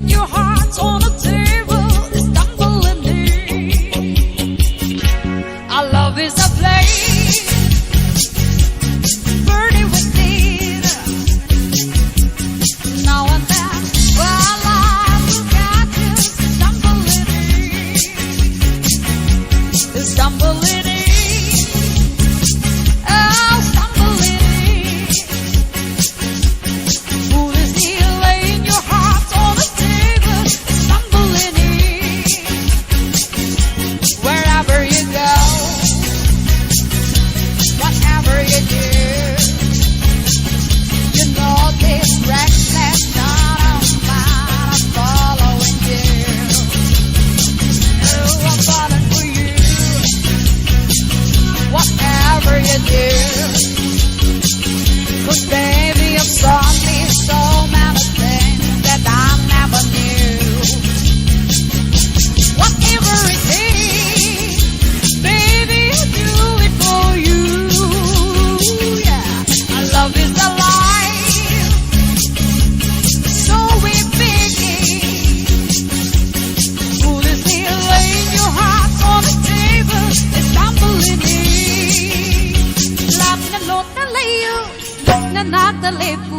Your heart's on a table, it's tumbling in. Our love is a place burning with need. Now and then, while I look at you, stumbling in. It's tumbling in. Oh, stumbling in. Fool is he laying your heart on the table, stumbling in. Wherever you go, whatever you do, you know this reckless son of mine, I'm following you. Oh, I'm falling for you. Whatever you do, 'cause baby, you've taught me so many things that I never knew. Whatever it is, baby, I do it for you. Yeah, our love is alive, so we begin. Fool is here laying your heart on the table, it's tumbling in. Làm nên lột nó lấy yêu, nên nát nó lấy phụ.